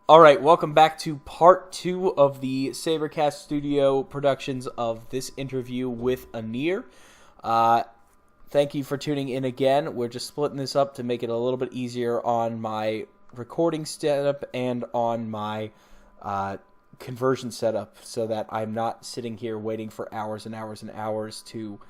All right, welcome back to part two of the Sabercast Studio productions of this interview with Aenir. Uh, Thank you for tuning in again. We're just splitting this up to make it a little bit easier on my recording setup and on my conversion setup so that I'm not sitting here waiting for hours and hours and hours to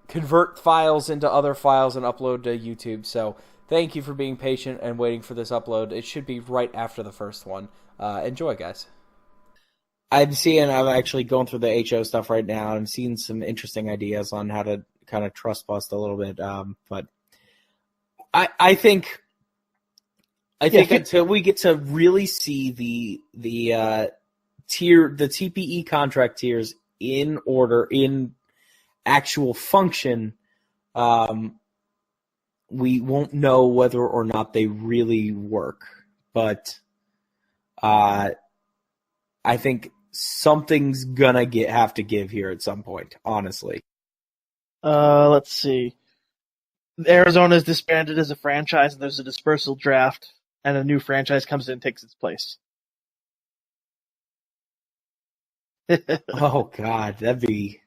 convert files into other files and upload to YouTube. So thank you for being patient and waiting for this upload. It should be right after the first one. Enjoy, guys. I'm actually going through the HO stuff right now. I'm seeing some interesting ideas on how to kind of trust bust a little bit. But I think until we get to really see the TPE contract tiers in order, in actual function, we won't know whether or not they really work. But I think something's gonna have to give here at some point, honestly. Let's see. Arizona is disbanded as a franchise, and there's a dispersal draft, and a new franchise comes in and takes its place. Oh God, that'd be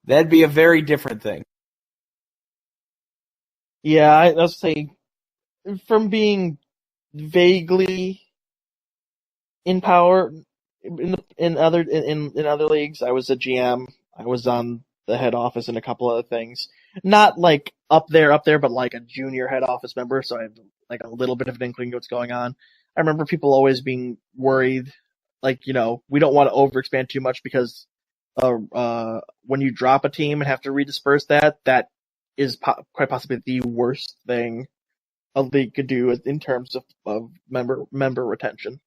a very different thing. Yeah, I was saying, from being vaguely in power in other leagues, I was a GM. I was on the head office and a couple other things. Not like up there, but like a junior head office member, so I have like a little bit of an inkling of what's going on. I remember people always being worried, like, we don't want to overexpand too much because when you drop a team and have to redisperse that is quite possibly the worst thing a league could do in terms of member retention.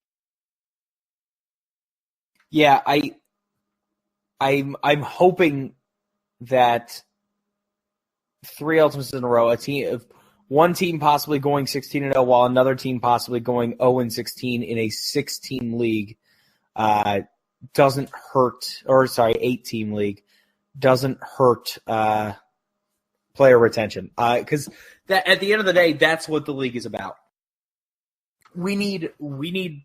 Yeah, I'm hoping that three Ultimates in a row, one team possibly going 16-0 while another team possibly going 0-16 in a 6-team league doesn't hurt, or sorry, 8-team league doesn't hurt player retention. Because at the end of the day, that's what the league is about. We need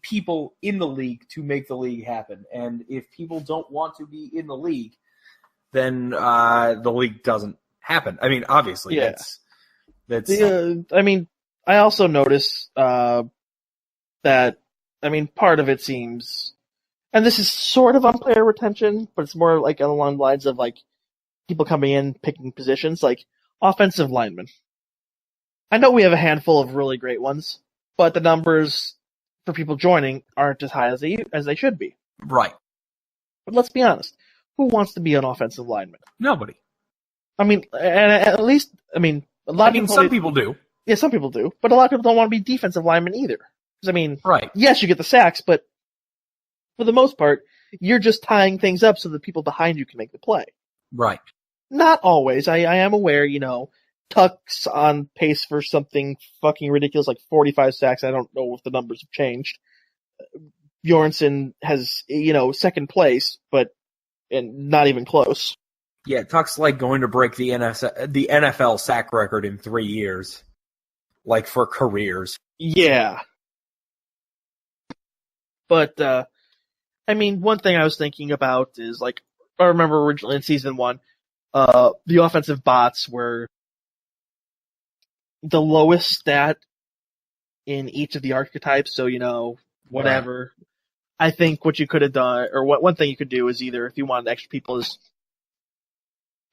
people in the league to make the league happen, and if people don't want to be in the league, then the league doesn't happen. I mean, obviously, yeah. that's. I also notice that part of it seems, and this is sort of on player retention, but it's more like along the lines of like people coming in picking positions, like offensive linemen. I know we have a handful of really great ones, but the numbers for people joining aren't as high as they should be. Right. But let's be honest. Who wants to be an offensive lineman? Nobody. I mean, and at least, a lot of people. Some people do. Yeah, some people do. But a lot of people don't want to be defensive linemen either. Because, right. Yes, you get the sacks, but for the most part, you're just tying things up so the people behind you can make the play. Right. Not always. I am aware, Tuck's on pace for something fucking ridiculous like 45 sacks. I don't know if the numbers have changed. Bjornsson has, second place, but and not even close. Yeah, Tuck's like going to break the NFL sack record in 3 years. Like for careers. Yeah. But, one thing I was thinking about is, like, I remember originally in season 1, the offensive bots were the lowest stat in each of the archetypes, so, whatever. Right. I think what you could have done, or one thing you could do is either, if you wanted extra people, is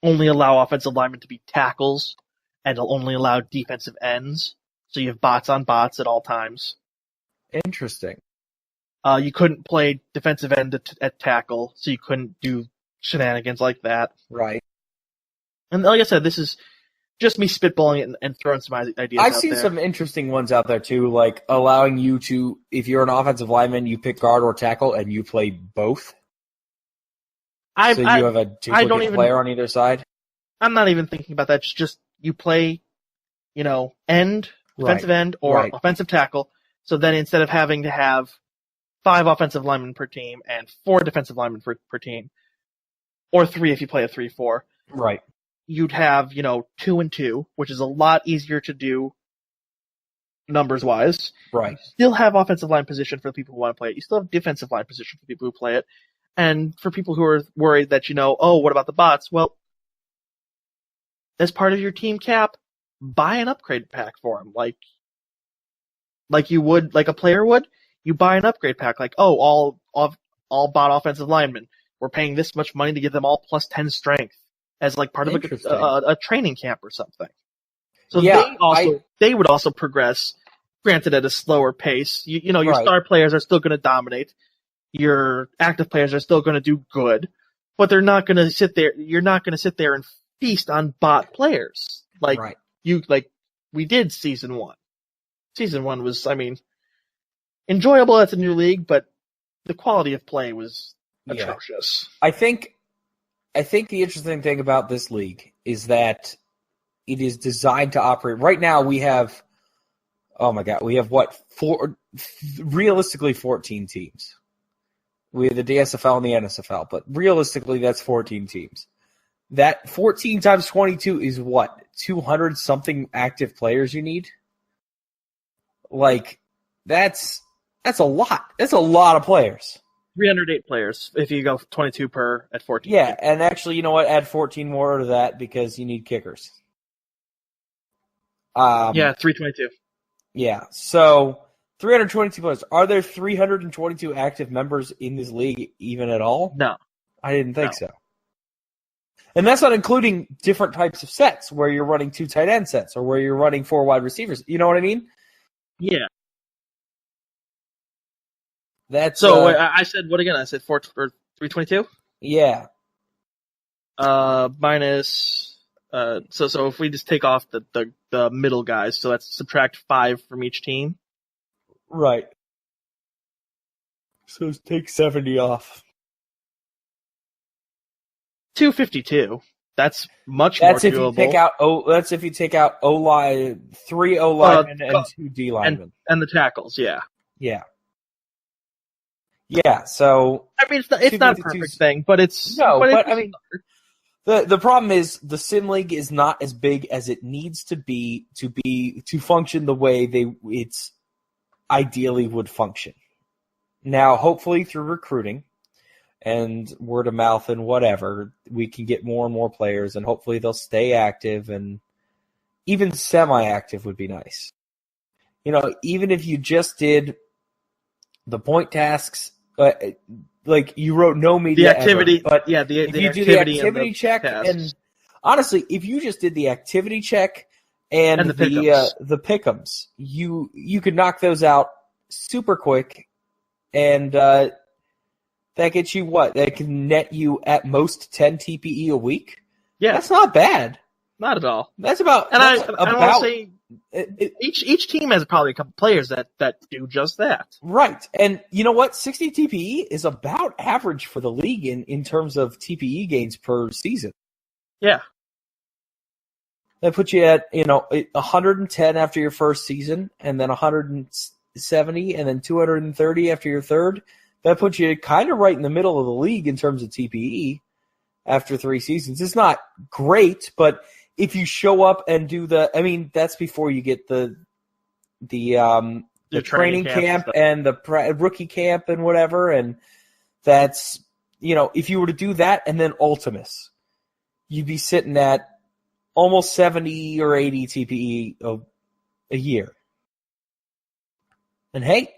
only allow offensive linemen to be tackles, and only allow defensive ends, so you have bots on bots at all times. Interesting. You couldn't play defensive end at tackle, so you couldn't do shenanigans like that. Right. And like I said, this is just me spitballing it and throwing some ideas out there. I've seen some interesting ones out there, too, like allowing you to, if you're an offensive lineman, you pick guard or tackle, and you play both. So you have a duplicate player on either side? I'm not even thinking about that. Just you play, end, defensive end, or offensive tackle. So then instead of having to have 5 offensive linemen per team and 4 defensive linemen per team, or 3 if you play a 3-4. Right. You'd have, 2 and 2, which is a lot easier to do numbers-wise. Right. You still have offensive line position for the people who want to play it. You still have defensive line position for people who play it. And for people who are worried that, oh, what about the bots? Well, as part of your team cap, buy an upgrade pack for them. Like you would, like a player would, you buy an upgrade pack. Like, all bot offensive linemen. We're paying this much money to give them all plus 10 strength as like part of a training camp or something. So they would also progress, granted at a slower pace. Your star players are still going to dominate. Your active players are still going to do good, but they're not going to sit there. You're not going to sit there and feast on bot players like we did season 1. Season 1 was, enjoyable as a new league, but the quality of play was atrocious. I think the interesting thing about this league is that it is designed to operate. Right now we have, realistically 14 teams. We have the DSFL and the NSFL, but realistically that's 14 teams. That 14 times 22 is what? 200 something active players you need? Like, that's a lot. That's a lot of players. 308 players if you go 22 per at 14. Yeah, and actually, you know what? Add 14 more to that because you need kickers. 322. Yeah, so 322 players. Are there 322 active members in this league even at all? No. I didn't think so. And that's not including different types of sets where you're running 2 tight end sets or where you're running 4 wide receivers. You know what I mean? Yeah. That's I said what again? I said 322? Yeah. Minus so if we just take off the middle guys, so let's subtract 5 from each team. Right. So take 70 off. 252. That's much more doable. That's if you take out O-line, 3 O-linemen and 2 D-linemen. And the tackles, yeah. Yeah. Yeah, so it's not a perfect thing, but it's the problem is the Sim League is not as big as it needs to be to function the way it's ideally would function. Now, hopefully through recruiting and word of mouth and whatever, we can get more and more players, and hopefully they'll stay active, and even semi-active would be nice. Even if you just did the point tasks, like you wrote no media the activity, ever, but the if you activity do the activity check, tasks. and honestly, if you just did the activity check and the pick'ems, you could knock those out super quick, and that gets you what? That can net you at most 10 TPE a week. Yeah, that's not bad. Not at all. That's about. And I want to say each team has probably a couple players that do just that. Right, and you know what? 60 TPE is about average for the league in terms of TPE gains per season. Yeah, that puts you at 110 after your first season, and then 170, and then 230 after your third. That puts you kind of right in the middle of the league in terms of TPE after 3 seasons. It's not great, but if you show up and do that's before you get the training camp and the rookie camp and whatever, and that's, if you were to do that and then Ultimus, you'd be sitting at almost 70 or 80 TPE a year. And hey,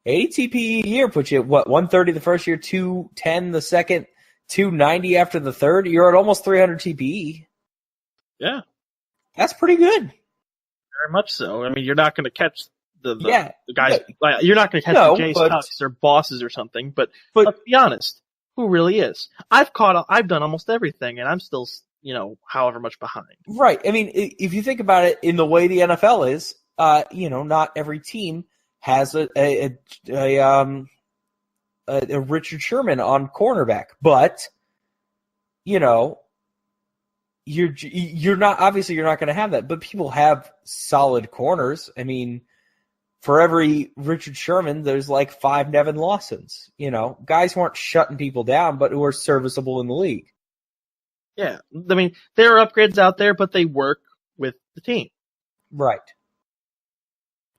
80 TPE a year puts you at 130 the first year, 210 the second, 290 after the third. You're at almost 300 TPE. Yeah. That's pretty good. Very much so. You're not going to catch the guys. You're not going to catch the Jay Tucks or bosses or something, but let's be honest. Who really is? I've done almost everything, and I'm still, however much behind. Right. If you think about it in the way the NFL is, not every team has a Richard Sherman on cornerback, but you're not going to have that, but people have solid corners. For every Richard Sherman, there's like 5 Nevin Lawsons. Guys who aren't shutting people down, but who are serviceable in the league. Yeah, there are upgrades out there, but they work with the team. Right.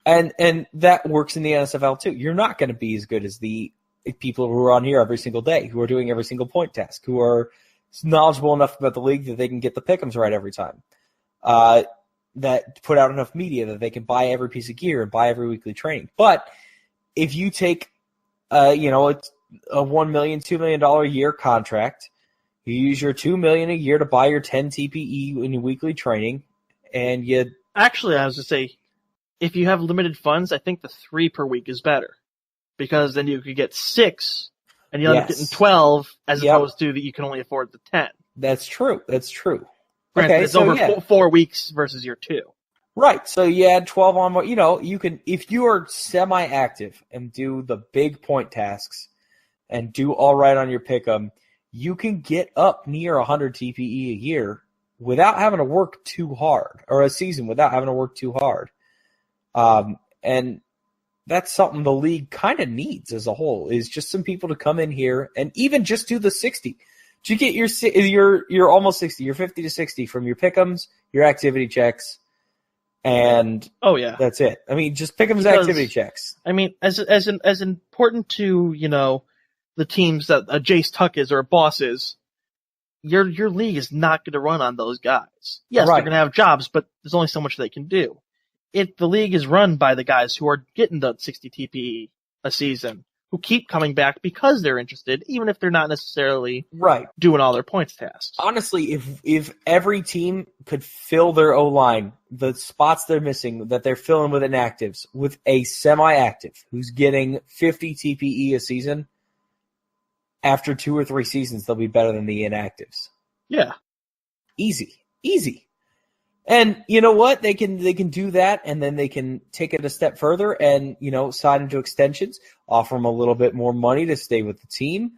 And that works in the NSFL too. You're not going to be as good as the people who are on here every single day, who are doing every single point task, who are knowledgeable enough about the league that they can get the pick'ems right every time. That put out enough media that they can buy every piece of gear and buy every weekly training. But if you take, a $1 million, $2 million a year contract, you use your $2 million a year to buy your 10 TPE in your weekly training, and you Actually, I was to say, if you have limited funds, I think the 3 per week is better, because then you could get 6, and you end up getting 12, as opposed to that you can only afford the 10. That's true. Granted, it's over 4 weeks versus your 2. Right. So you add 12 on more. You can, if you are semi-active and do the big point tasks and do all right on your pick'em, you can get up near 100 TPE a year without having to work too hard, or a season without having to work too hard. And that's something the league kind of needs as a whole, is just some people to come in here and even just do the 60. You get you're almost 60, you're 50 to 60 from your pick'ems, your activity checks, and that's it. I mean, just pick'ems, activity checks. I mean, as important to the teams that a Jace Tuck is or a Boss is, your league is not going to run on those guys. Yes, they're going to have jobs, but there's only so much they can do. If the league is run by the guys who are getting the 60 TPE a season, who keep coming back because they're interested, even if they're not necessarily doing all their points tasks. Honestly, if every team could fill their O-line, the spots they're missing that they're filling with inactives, with a semi-active who's getting 50 TPE a season, after 2 or 3 seasons, they'll be better than the inactives. Yeah. Easy. And you know what? They can do that, and then they can take it a step further and, sign into extensions, offer them a little bit more money to stay with the team.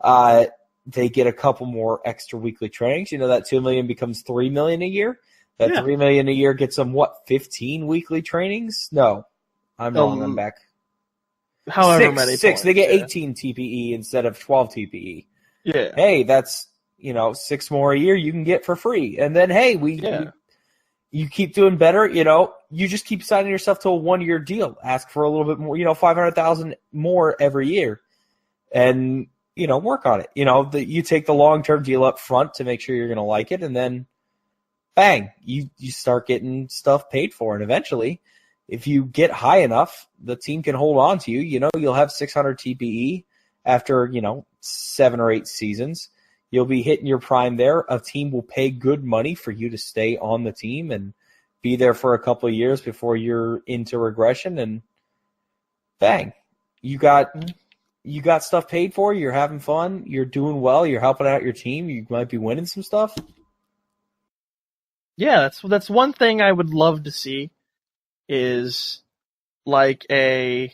They get a couple more extra weekly trainings. That $2 million becomes $3 million a year. That $3 million a year gets them, 15 weekly trainings? No, I'm wrong. I'm back. However many Six. Points, They get 18 TPE instead of 12 TPE. Yeah. Hey, that's 6 more a year you can get for free. And then you keep doing better. You just keep signing yourself to a 1-year deal. Ask for a little bit more. $500,000 more every year, and work on it. You take the long-term deal up front to make sure you're going to like it, and then bang, you start getting stuff paid for, and eventually, if you get high enough, the team can hold on to you. You'll have 600 TPE after, 7 or 8 seasons. You'll be hitting your prime there. A team will pay good money for you to stay on the team and be there for a couple of years before you're into regression, and bang, you got stuff paid for. You're having fun. You're doing well. You're helping out your team. You might be winning some stuff. Yeah, that's one thing I would love to see. Is you have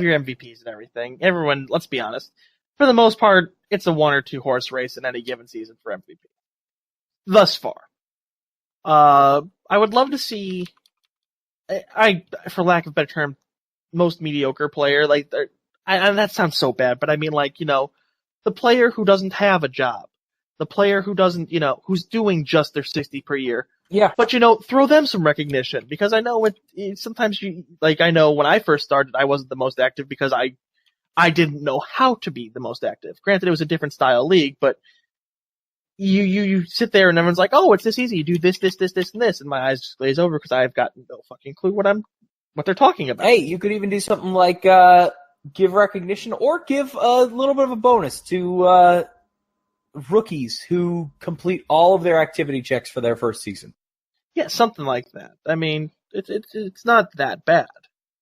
your MVPs and everything. Everyone, let's be honest, for the most part, it's a 1 or 2 horse race in any given season for MVP. Thus far. I would love to see, for lack of a better term, most mediocre player, and that sounds so bad, but I mean, the player who doesn't have a job, the player who doesn't, who's doing just their 60 per year. Yeah. But, throw them some recognition, because I know sometimes I know when I first started, I wasn't the most active because I didn't know how to be the most active. Granted, it was a different style league, but you sit there and everyone's like, oh, it's this easy. You do this, and this. And my eyes just glaze over because I've got no fucking clue what they're talking about. Hey, you could even do something like, give recognition or give a little bit of a bonus to, rookies who complete all of their activity checks for their first season. Yeah, something like that. I mean, it's not that bad.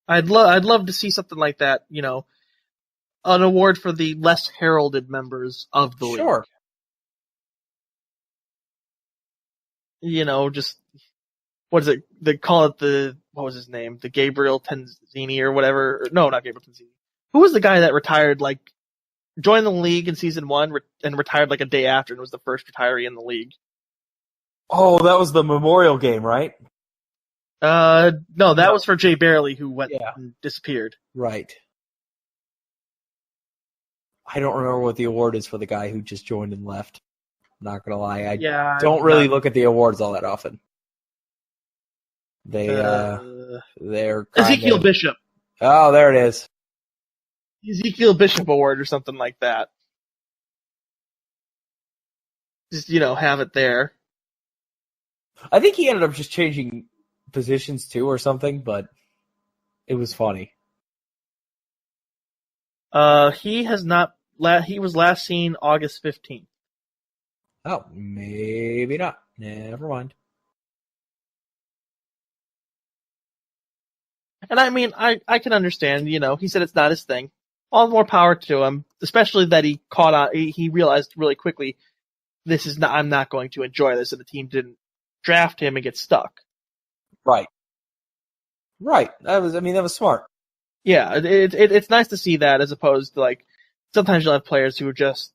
I'd love to see something like that, an award for the less heralded members of the league. Sure. Just, what is it? They call it what was his name? The Gabriel Tenzini or whatever. No, not Gabriel Tenzini. Who was the guy that retired, joined the league in season 1 and retired a day after and was the first retiree in the league? Oh, that was the Memorial game, right? No, that was for Jay Barely, who went and disappeared. Right. I don't remember what the award is for the guy who just joined and left. I'm not gonna lie, I don't really look at the awards all that often. their Ezekiel Bishop. Oh, there it is. Ezekiel Bishop Award or something like that. Just, have it there. I think he ended up just changing positions too or something, but it was funny. He has not. He was last seen August 15th. Oh, maybe not. Never mind. And I mean, I can understand. He said it's not his thing. All the more power to him, especially that he caught on. He realized really quickly, this is not. I'm not going to enjoy this, and the team didn't draft him and get stuck. Right. That was smart. Yeah, it's nice to see that as opposed to like sometimes you'll have players who just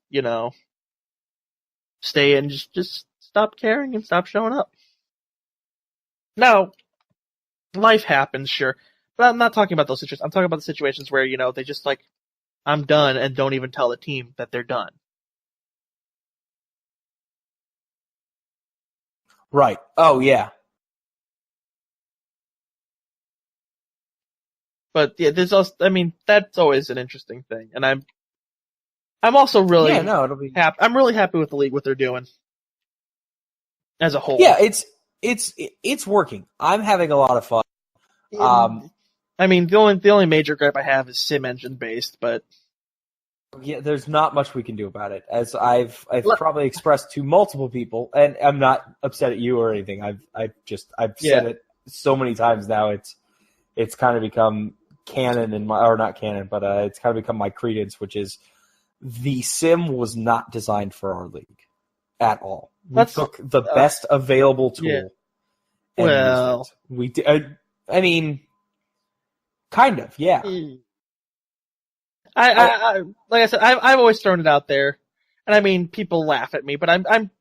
stay and just stop caring and stop showing up. Now, life happens, sure, but I'm not talking about those situations. I'm talking about the situations where they just like, I'm done, and don't even tell the team that they're done. Right. Oh yeah. But yeah, there's also, that's always an interesting thing, and I'm also really it'll be happy. I'm really happy with the league, what they're doing as a whole. Yeah, it's working. I'm having a lot of fun. The only major gripe I have is sim engine based, but yeah, there's not much we can do about it. As I've probably expressed to multiple people, and I'm not upset at you or anything. I've said it so many times now. It's kind of become canon or not canon, but it's kind of become my credence, which is the sim was not designed for our league at all. We took the best available tool. Yeah. And Well, we did. I mean, kind of, yeah. I like I said, I've always thrown it out there, and people laugh at me, but I'm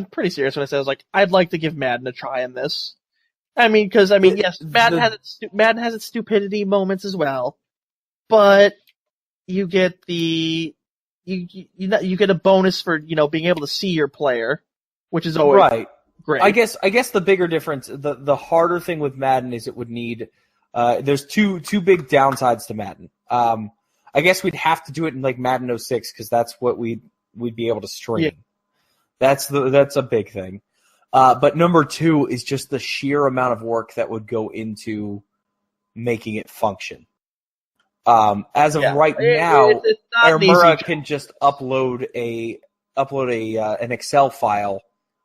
pretty serious when I say I'd like to give Madden a try in this. Because yes, Madden has its stupidity moments as well, but you get you get a bonus for being able to see your player, which is always great. I guess the bigger difference, the harder thing with Madden is it would need. There's two big downsides to Madden. I guess we'd have to do it in like Madden 06 because that's what we'd be able to stream. Yeah. That's a big thing. But number two is just the sheer amount of work that would go into making it function. As of right now, Aenir can just upload an Excel file.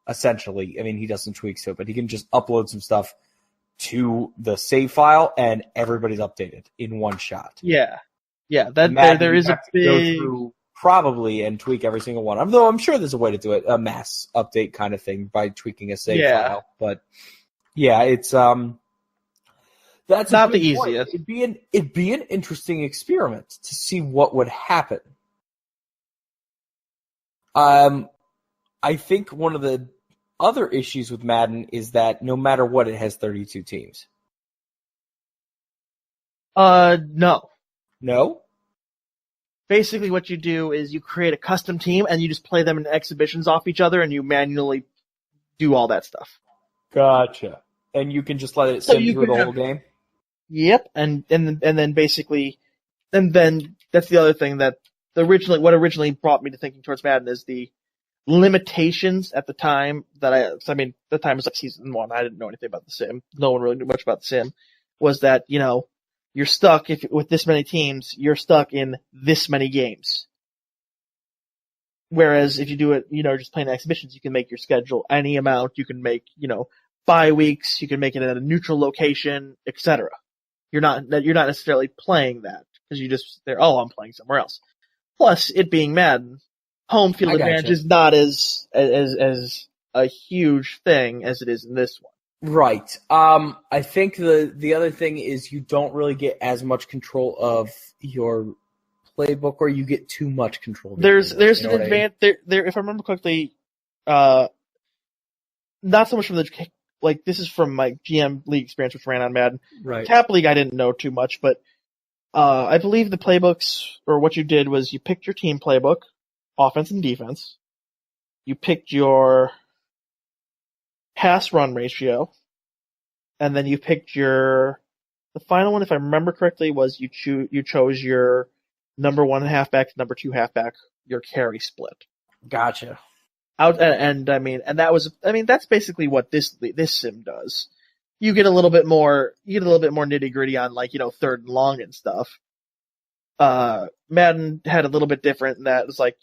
Essentially, he does some tweaks to it, but he can just upload some stuff to the save file, and everybody's updated in one shot. Yeah. There is a big go through probably and tweak every single one. Although I'm sure there's a way to do it, a mass update kind of thing by tweaking a save file. But yeah, it's that's not the easiest. It'd be an interesting experiment to see what would happen. I think one of the other issues with Madden is that no matter what, it has 32 teams. No. No? Basically what you do is you create a custom team and you just play them in exhibitions off each other and you manually do all that stuff. Gotcha. And you can just let it sim through the whole game? Yep, and then basically, and then that's the other thing that what originally brought me to thinking towards Madden is the limitations at the time that the time was like season 1. I didn't know anything about the sim. No one really knew much about the sim. Was that, you're stuck with this many teams, you're stuck in this many games. Whereas if you do it, just playing exhibitions, you can make your schedule any amount. You can make, bye weeks. You can make it at a neutral location, etc. You're not necessarily playing that because I'm playing somewhere else. Plus, it being Madden, home field advantage is not as a huge thing as it is in this one. Right. I think the other thing is you don't really get as much control of your playbook, or you get too much control. There's an advantage there. If I remember correctly, not so much from this is from my GM League experience, which ran on Madden. Right. Cap League, I didn't know too much, but I believe the playbooks, or what you did was you picked your team playbook, offense and defense. You picked your pass-run ratio, and then you picked the final one, if I remember correctly, was you chose your number 1 halfback, number 2 halfback, your carry split. Gotcha. That's basically what this sim does. You get a little bit more nitty gritty on, like, third and long and stuff. Madden had a little bit different in that it was like,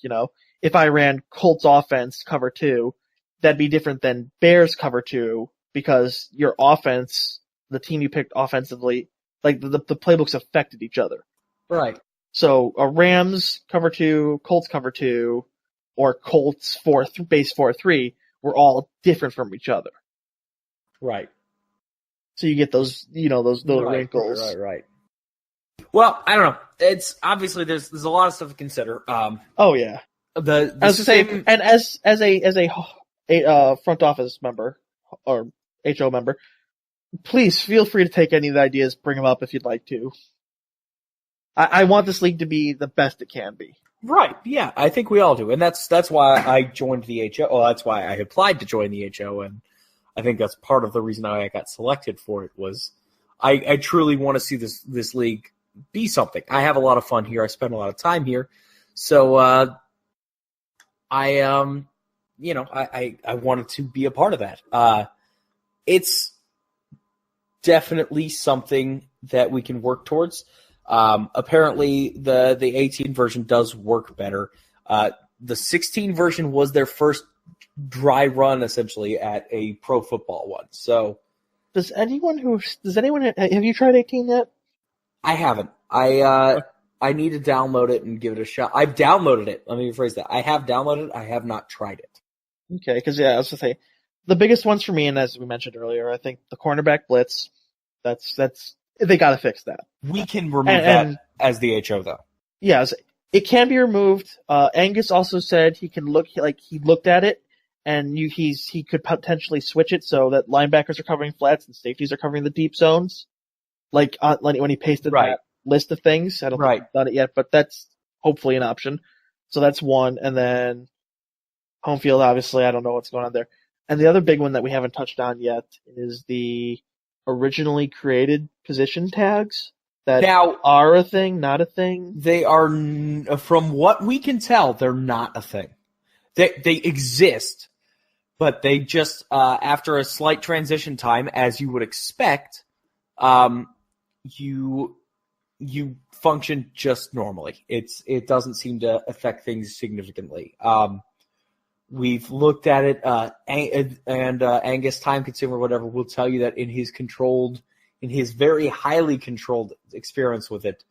if I ran Colts offense cover 2, that'd be different than Bears cover 2, because your offense, the team you picked offensively, like the playbooks affected each other. Right. So a Rams cover 2, Colts cover 2, or Colts base 4-3 were all different from each other. Right. So you get those wrinkles. Right. Well, I don't know. It's obviously there's a lot of stuff to consider. Oh yeah. And as a front office member or HO member, please feel free to take any of the ideas, bring them up if you'd like to. I want this league to be the best it can be. Right. Yeah, I think we all do, and that's why I joined the HO. Well, that's why I applied to join the HO, and I think that's part of the reason I got selected for it. Was I truly want to see this league be something. I have a lot of fun here. I spend a lot of time here, so I wanted to be a part of that. It's definitely something that we can work towards. Apparently the 18 version does work better. The 16 version was their first dry run, essentially, at a pro football one. So, have you tried 18 yet? I haven't. I need to download it and give it a shot. I've downloaded it. Let me rephrase that. I have downloaded it. I have not tried it. Okay, because I was going to say, the biggest ones for me, and as we mentioned earlier, I think the cornerback blitz, that's they got to fix that. We can remove that as the HO, though. Yes, it can be removed. Angus also said he looked at it, and he could potentially switch it so that linebackers are covering flats and safeties are covering the deep zones, like when he pasted that list of things. I don't think he's done it yet, but that's hopefully an option. So that's one, and then home field, obviously, I don't know what's going on there. And the other big one that we haven't touched on yet is the originally created position tags that are a thing, not a thing. They are, from what we can tell, they're not a thing. They exist, but they just, after a slight transition time, as you would expect, you function just normally. It doesn't seem to affect things significantly. We've looked at it, and Angus, time consumer, whatever, will tell you that in his very highly controlled experience with it,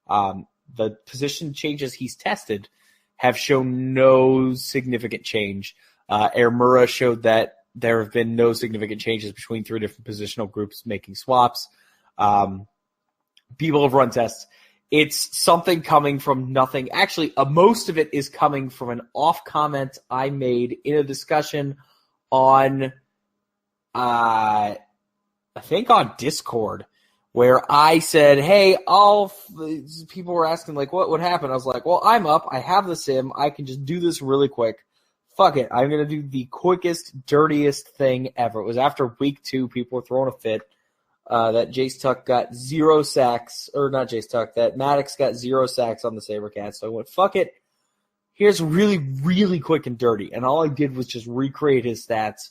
the position changes he's tested have shown no significant change. Aenir showed that there have been no significant changes between 3 different positional groups making swaps. People have run tests. It's something coming from nothing. Actually, most of it is coming from an off comment I made in a discussion on, I think on Discord, where I said, hey, people were asking, like, what would happen? I was like, well, I'm up. I have the sim. I can just do this really quick. Fuck it. I'm going to do the quickest, dirtiest thing ever. It was after week 2. People were throwing a fit. That Jace Tuck got 0 sacks, or not Jace Tuck, that Maddox got 0 sacks on the SaberCats. So I went, fuck it. Here's really, really quick and dirty. And all I did was just recreate his stats.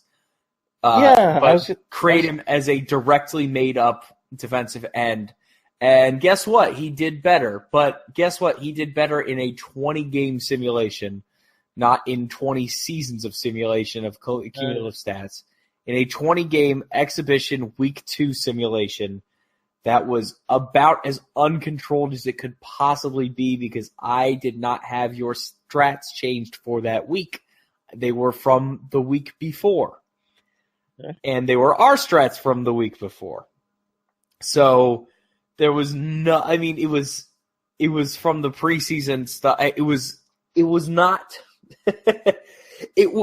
Create him as a directly made up defensive end. And guess what? He did better. But guess what? He did better in a 20-game simulation, not in 20 seasons of simulation of cumulative stats. In a 20-game exhibition week 2 simulation that was about as uncontrolled as it could possibly be, because I did not have your strats changed for that week. They were from the week before. Okay. And they were our strats from the week before. So there was no, I mean, it was from the preseason stuff. It was not,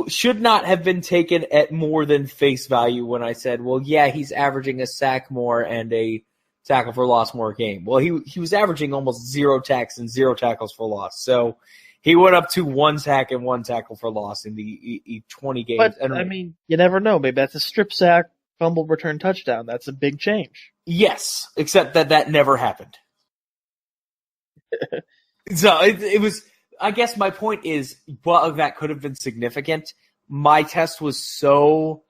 should not have been taken at more than face value when I said, well, yeah, he's averaging a sack more and a tackle for loss more a game. Well, he was averaging almost 0 sacks and 0 tackles for loss. So he went up to 1 sack and 1 tackle for loss in the 20 games. But, I mean, you never know. Maybe that's a strip sack. fumble return touchdown. That's a big change. Yes, except that never happened. So it was. I guess my point is, while that could have been significant, my test was so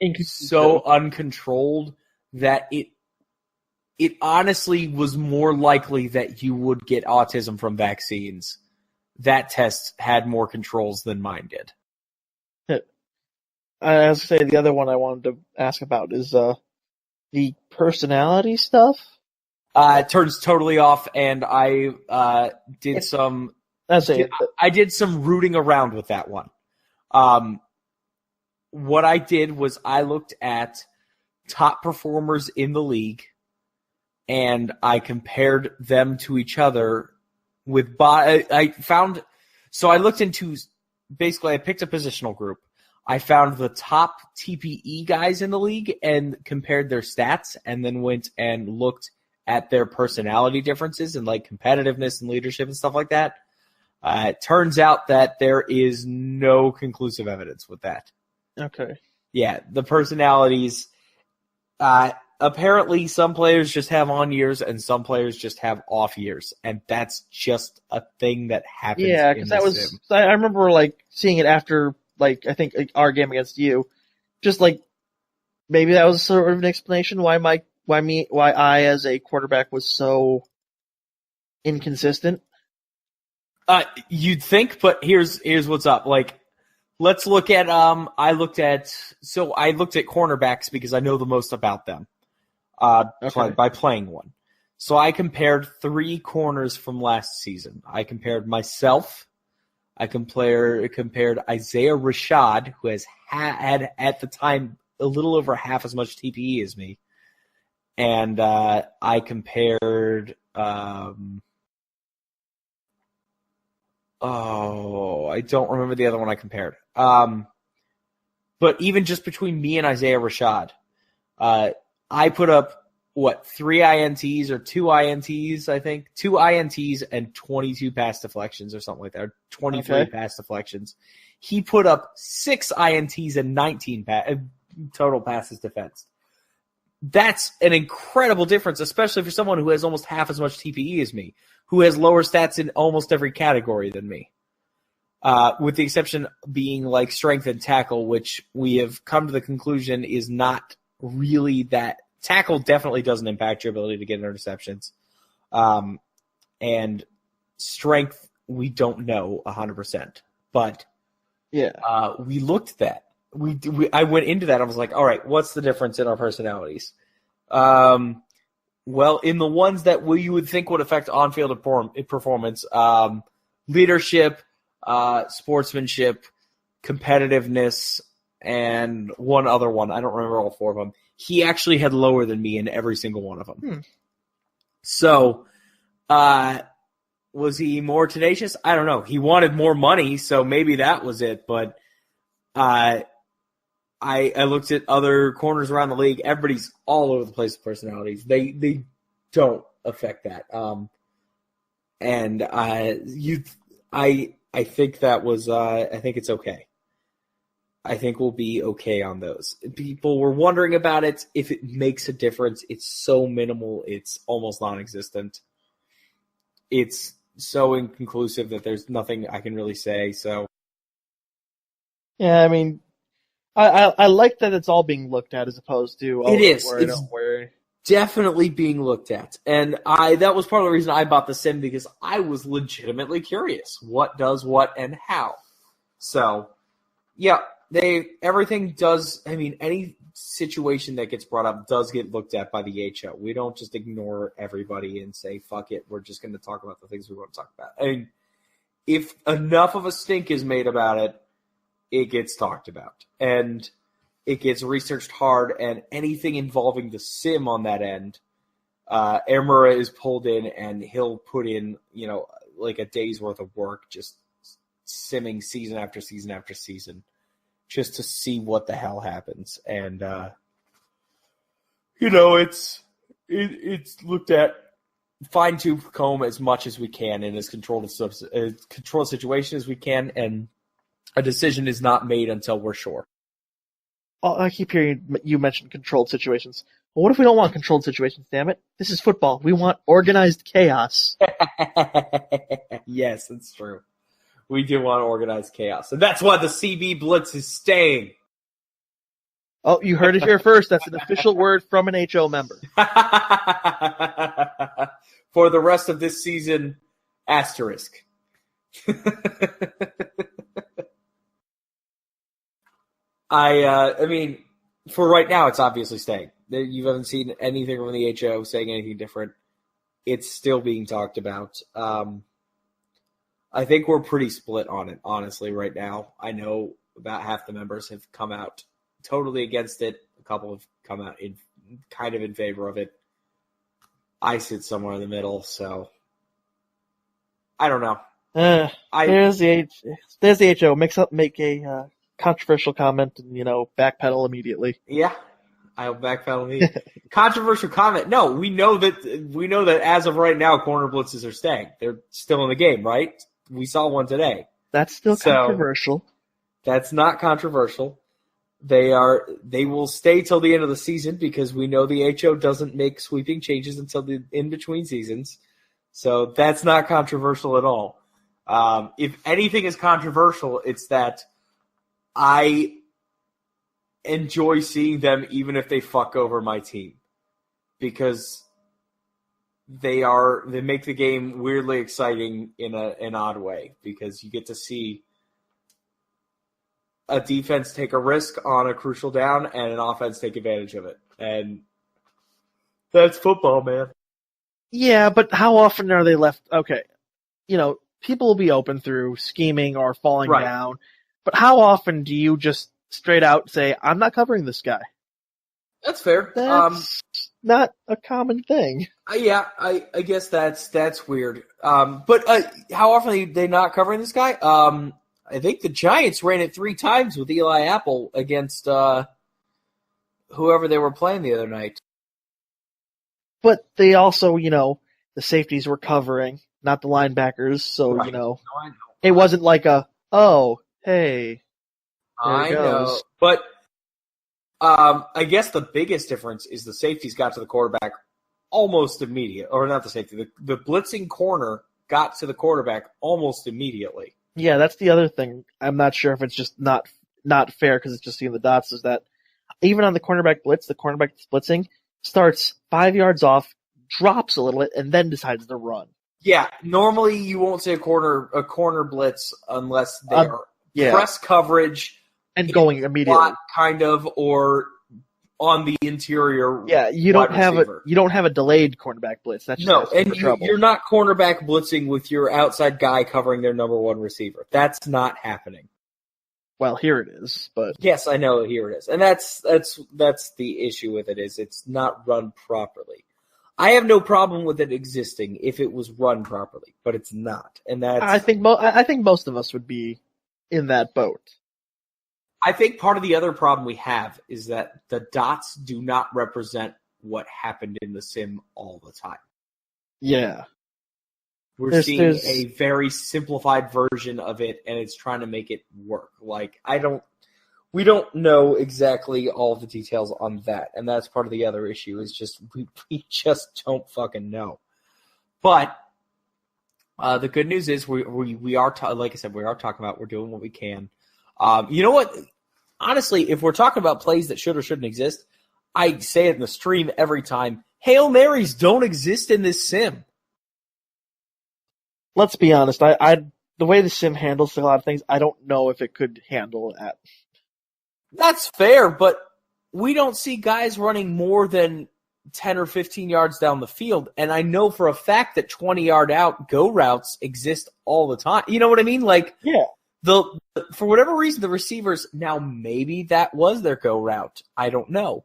uncontrolled that it honestly was more likely that you would get autism from vaccines. That test had more controls than mine did. I was going to say the other one I wanted to ask about is the personality stuff. It turns totally off, and I did some. I did some rooting around with that one. What I did was I looked at top performers in the league, and I compared them to each other with I found. So I looked into basically. I picked a positional group. I found the top TPE guys in the league and compared their stats, and then went and looked at their personality differences and like competitiveness and leadership and stuff like that. It turns out that there is no conclusive evidence with that. Okay. Yeah, the personalities. Apparently, some players just have on years and some players just have off years, and that's just a thing that happens. Yeah, because that was. I remember like seeing it after like I think our game against you, just like maybe that was sort of an explanation why I as a quarterback was so inconsistent. You'd think, but here's what's up. Like, let's look at I looked at cornerbacks because I know the most about them. By playing one. So I compared 3 corners from last season. I compared myself. I compared Isaiah Rashad, who has had at the time a little over half as much TPE as me, and I compared. I don't remember the other one I compared. But even just between me and Isaiah Rashad, I put up, 3 INTs or 2 INTs, I think. 2 INTs and 22 pass deflections or something like that, or 23 pass deflections. He put up 6 INTs and 19 total passes defensed. That's an incredible difference, especially for someone who has almost half as much TPE as me, who has lower stats in almost every category than me. With the exception being like strength and tackle, which we have come to the conclusion is not really that. Tackle definitely doesn't impact your ability to get interceptions. And strength, we don't know 100%. But we looked at that. I went into that. I was like, all right, what's the difference in our personalities? Well, in the ones that you would think would affect on-field performance, leadership, sportsmanship, competitiveness, and one other one. I don't remember all 4 of them. He actually had lower than me in every single one of them. So, was he more tenacious? I don't know. He wanted more money, so maybe that was it. But I looked at other corners around the league. Everybody's all over the place with personalities. They don't affect that. And I think that was. I think it's okay. I think we'll be okay on those. People were wondering about it. If it makes a difference, it's so minimal, it's almost non-existent. It's so inconclusive that there's nothing I can really say. So, yeah, I mean, I like that it's all being looked at as opposed to it is. It's definitely being looked at, and that was part of the reason I bought the sim, because I was legitimately curious what does what and how. So, yeah. Everything does. I mean, any situation that gets brought up does get looked at by the HO. We don't just ignore everybody and say, fuck it, we're just going to talk about the things we want to talk about. I mean, if enough of a stink is made about it, it gets talked about. And it gets researched hard, and anything involving the sim on that end, Aenir is pulled in, and he'll put in, like a day's worth of work just simming season after season after season, just to see what the hell happens. And, it's looked at fine-tooth comb as much as we can in as controlled situation as we can, and a decision is not made until we're sure. I keep hearing you mention controlled situations. Well, what if we don't want controlled situations, damn it? This is football. We want organized chaos. Yes, it's true. We do want organized chaos. And that's why the CB Blitz is staying. Oh, you heard it here first. That's an official word from an HO member. For the rest of this season, asterisk. I mean, for right now, it's obviously staying. You haven't seen anything from the HO saying anything different. It's still being talked about. I think we're pretty split on it, honestly, right now. I know about half the members have come out totally against it. A couple have come out kind of in favor of it. I sit somewhere in the middle, so I don't know. There's the HO. Make a controversial comment and backpedal immediately. Yeah, I'll backpedal immediately. Controversial comment? No, we know that as of right now, corner blitzes are staying. They're still in the game, right? We saw one today. That's still controversial. That's not controversial. They will stay till the end of the season because we know the HO doesn't make sweeping changes until the in between seasons. So that's not controversial at all. If anything is controversial, it's that I enjoy seeing them even if they fuck over my team because they make the game weirdly exciting in an odd way because you get to see a defense take a risk on a crucial down and an offense take advantage of it. And that's football, man. Yeah, but how often are they left? Okay, people will be open through scheming or falling down, but how often do you just straight out say, I'm not covering this guy? That's fair. That's not a common thing. Yeah, I guess that's weird. But how often are they not covering this guy? I think the Giants ran it 3 times with Eli Apple against whoever they were playing the other night. But they also, the safeties were covering, not the linebackers. So, I know. It wasn't like hey. I know. But I guess the biggest difference is the safeties got to the quarterback almost immediate, or not the safety. The blitzing corner got to the quarterback almost immediately. Yeah, that's the other thing. I'm not sure if it's just not fair because it's just seeing the dots. Is that even on the cornerback blitz, the cornerback that's blitzing starts 5 yards off, drops a little bit, and then decides to run. Yeah, normally you won't see a corner blitz unless they're press coverage and going immediately, kind of, or on the interior. Yeah, you don't have a delayed cornerback blitz. That's just and you're not cornerback blitzing with your outside guy covering their number one receiver. That's not happening. Well, here it is, but yes, I know here it is, and that's the issue with it is it's not run properly. I have no problem with it existing if it was run properly, but it's not, and that's. I think most of us would be in that boat. I think part of the other problem we have is that the dots do not represent what happened in the sim all the time. Yeah. We're seeing a very simplified version of it, and it's trying to make it work. Like, we don't know exactly all the details on that, and that's part of the other issue is just we just don't fucking know. But the good news is we are, like I said, we are talking about we're doing what we can. You know what? Honestly, if we're talking about plays that should or shouldn't exist, I say it in the stream every time. Hail Marys don't exist in this sim. Let's be honest. The way the sim handles a lot of things, I don't know if it could handle that. That's fair, but we don't see guys running more than 10 or 15 yards down the field, and I know for a fact that 20-yard out go routes exist all the time. You know what I mean? Like, yeah. For whatever reason, the receivers, now maybe that was their go route. I don't know,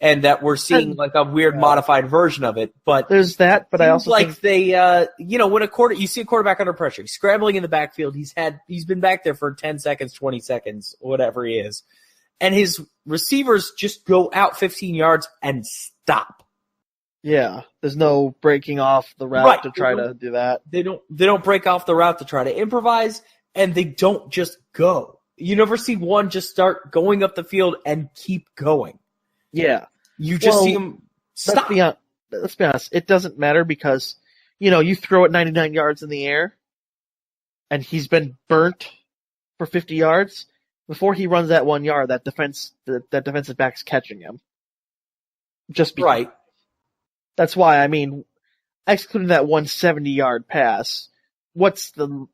and that we're seeing like a weird modified version of it. But there's that. But I also think they, when you see a quarterback under pressure, he's scrambling in the backfield. He's been back there for 10 seconds, 20 seconds, whatever he is, and his receivers just go out 15 yards and stop. Yeah, there's no breaking off the route to try to do that. They don't break off the route to try to improvise. And they don't just go. You never see one just start going up the field and keep going. Yeah. You just see him stop. Let's be honest. It doesn't matter because, you throw it 99 yards in the air and he's been burnt for 50 yards. Before he runs that 1 yard, that defensive back's catching him. Just because. Right. That's why, excluding that 170-yard pass, what's the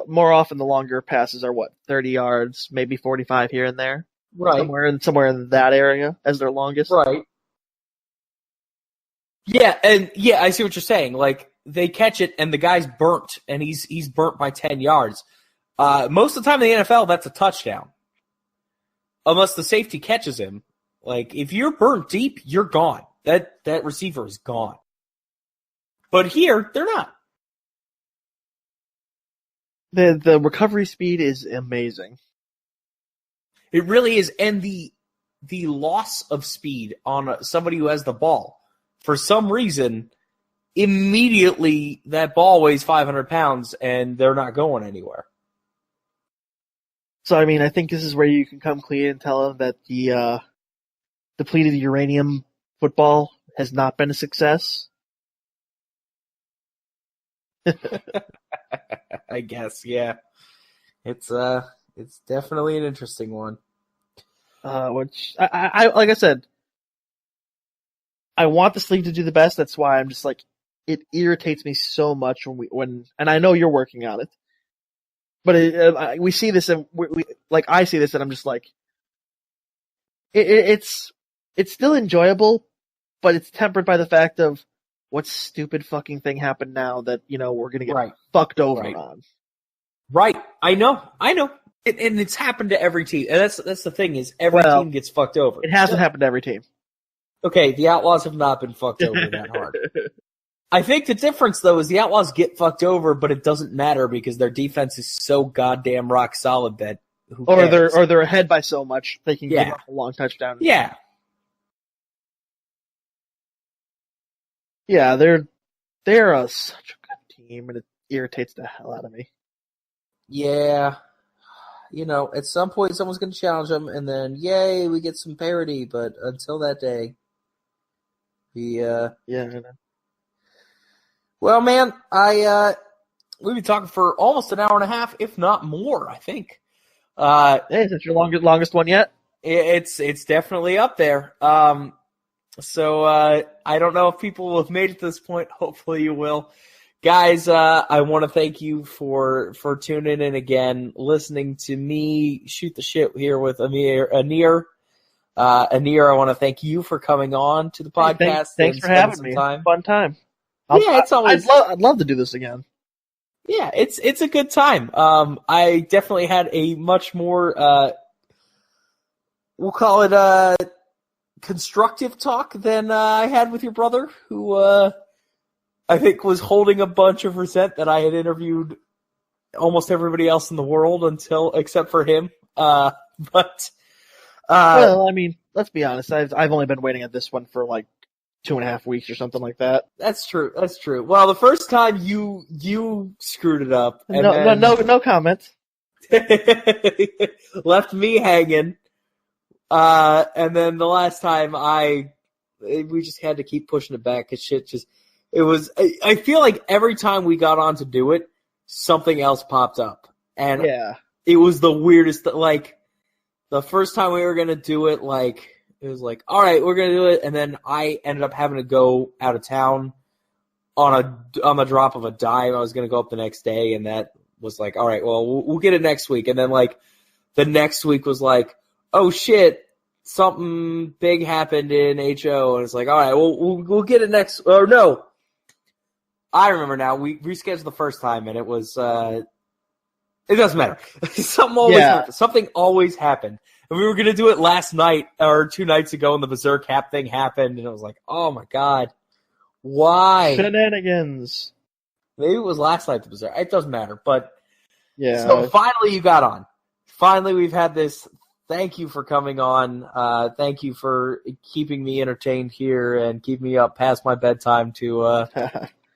more often the longer passes are 30 yards, maybe 45 here and there? Right. Somewhere in that area as their longest. Right. Yeah, I see what you're saying. Like, they catch it and the guy's burnt and he's burnt by 10 yards. Most of the time in the NFL, that's a touchdown. Unless the safety catches him. Like, if you're burnt deep, you're gone. That receiver is gone. But here, they're not. The recovery speed is amazing. It really is. And the loss of speed on somebody who has the ball, for some reason, immediately that ball weighs 500 pounds and they're not going anywhere. So, I think this is where you can come clean and tell them that the depleted uranium football has not been a success. I guess, yeah. It's definitely an interesting one. Which I like I said, I want this league to do the best. That's why I'm just like, it irritates me so much when and I know you're working on it, but we see this and I see this and I'm just like, it's still enjoyable, but it's tempered by the fact of what stupid fucking thing happened now that we're gonna get fucked over on. Right, I know, and it's happened to every team, and that's the thing is every team gets fucked over. It hasn't happened to every team. Okay, the Outlaws have not been fucked over that hard. I think the difference though is the Outlaws get fucked over, but it doesn't matter because their defense is so goddamn rock solid that who cares? they're ahead by so much they can give up a long touchdown. Yeah. Yeah, they're such a good team, and it irritates the hell out of me. Yeah. At some point someone's going to challenge them, and then, yay, we get some parity, but until that day, Yeah, I know. Well, man, we've been talking for almost an hour and a half, if not more, I think. Hey, is that your longest one yet? It's definitely up there. So I don't know if people will have made it to this point. Hopefully you will. Guys, I want to thank you for tuning in again, listening to me shoot the shit here with Aenir. Aenir, I want to thank you for coming on to the podcast. Thanks for having me. Time. Fun time. It's always. I'd love to do this again. Yeah, it's a good time. I definitely had a much more we'll call it constructive talk than I had with your brother, who I think was holding a bunch of resent that I had interviewed almost everybody else in the world except for him. Well, let's be honest. I've only been waiting at this one for like 2.5 weeks or something like that. That's true. Well, the first time you screwed it up. And no comment. Left me hanging. And then the last time we just had to keep pushing it back because I feel like every time we got on to do it, something else popped up. And it was the weirdest, like, the first time we were going to do it, like, it was like, all right, we're going to do it. And then I ended up having to go out of town on the drop of a dime. I was going to go up the next day. And that was like, all right, well, we'll get it next week. And then, like, the next week was like, oh shit, something big happened in HO, and it's like, all right, we'll get it next. Or no, I remember now. We rescheduled the first time, and it was it doesn't matter. Something always happened, and we were gonna do it last night or 2 nights ago, and the Berserk Cap thing happened, and it was like, oh my god, why shenanigans? Maybe it was last night the Berserk. It doesn't matter, but yeah. So finally, you got on. Finally, we've had this. Thank you for coming on. Thank you for keeping me entertained here and keep me up past my bedtime to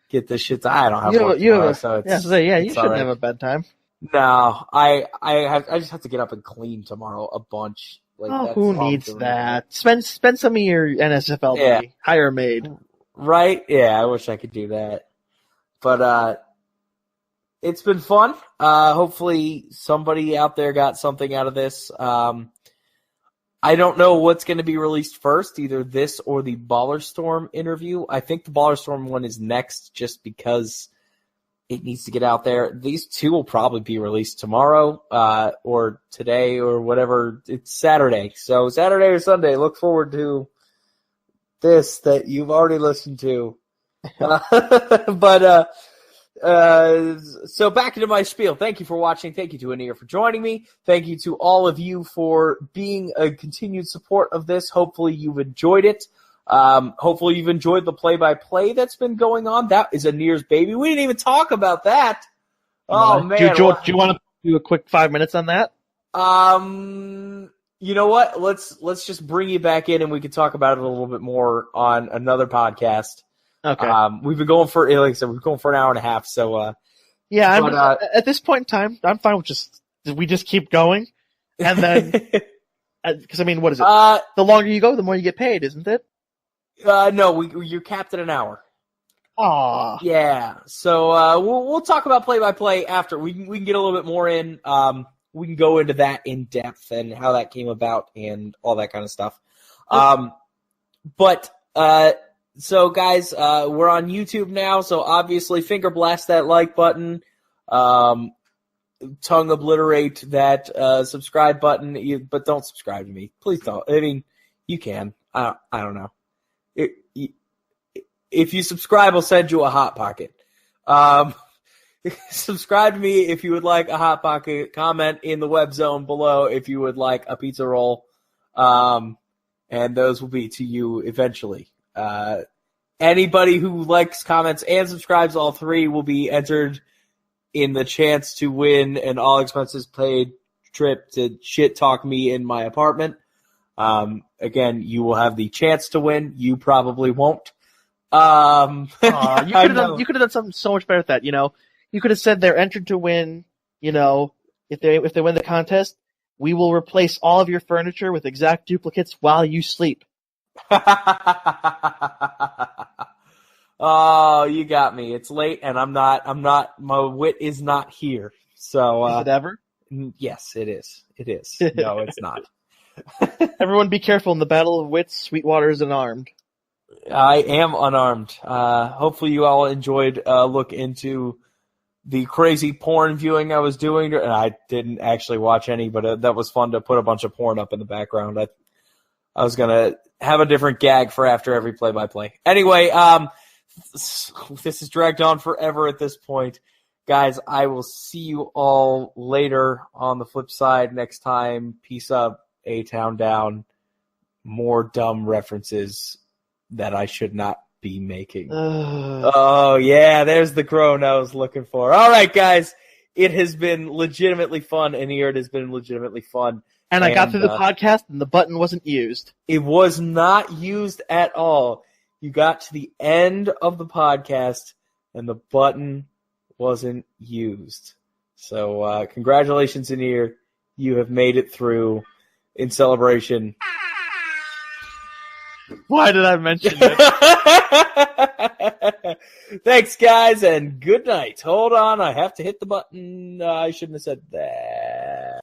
get this shit. I don't have work tomorrow, so it's you shouldn't have a bedtime. No, I just have to get up and clean tomorrow a bunch. Like, Oh, that's who all I'm needs doing that? Spend some of your NSFL Yeah. money. Hire a maid. Right? Yeah, I wish I could do that. But it's been fun. Hopefully somebody out there got something out of this. I don't know what's going to be released first, either this or the Ballerstorm interview. I think the Ballerstorm one is next just because it needs to get out there. These two will probably be released tomorrow or today or whatever. It's Saturday. So Saturday or Sunday, look forward to this that you've already listened to. So back into my spiel. Thank you for watching. Thank you to Aenir for joining me. Thank you to all of you for being a continued support of this. Hopefully you've enjoyed it. Hopefully you've enjoyed the play-by-play that's been going on. That is Aenir's baby. We didn't even talk about that. Oh, man. Do you want to do a quick 5 minutes on that? You know what? Let's just bring you back in and we can talk about it a little bit more on another podcast. Okay. We've been going for, like I said, we've been going for an hour and a half. So, yeah, at this point in time, I'm fine with we just keep going, and then because I mean, what is it? The longer you go, the more you get paid, isn't it? No, you're capped at an hour. Aw. Yeah. So we'll talk about play-by-play after. We can get a little bit more in. We can go into that in depth and how that came about and all that kind of stuff. So guys, we're on YouTube now. So obviously, finger blast that like button. Tongue obliterate that subscribe button. But don't subscribe to me, please. Don't. I mean, you can. I don't know. If you subscribe, I'll send you a Hot Pocket. Subscribe to me if you would like a Hot Pocket. Comment in the web zone below if you would like a pizza roll. And those will be to you eventually. Anybody who likes, comments, and subscribes, all three, will be entered in the chance to win an all-expenses paid trip to shit-talk me in my apartment. Again, you will have the chance to win. You probably won't. You could have done something so much better with that. You know, you could have said they're entered to win. You know, if they win the contest, we will replace all of your furniture with exact duplicates while you sleep. Oh, you got me. It's late, and I'm not. My wit is not here. So is it ever? Yes, it is. It is. No, it's not. Everyone, be careful in the battle of wits. Sweetwater is unarmed. I am unarmed. Hopefully, you all enjoyed a look into the crazy porn viewing I was doing, and I didn't actually watch any, but that was fun to put a bunch of porn up in the background. I was gonna have a different gag for after every play-by-play. Anyway, this is dragged on forever at this point. Guys, I will see you all later on the flip side next time. Peace up, A-Town down. More dumb references that I should not be making. Oh, yeah, there's the groan I was looking for. All right, guys, it has been legitimately fun, and here it has been legitimately fun. And I got through the podcast, and the button wasn't used. It was not used at all. You got to the end of the podcast, and the button wasn't used. So congratulations, Aenir. You have made it through in celebration. Why did I mention it? Thanks, guys, and good night. Hold on. I have to hit the button. I shouldn't have said that.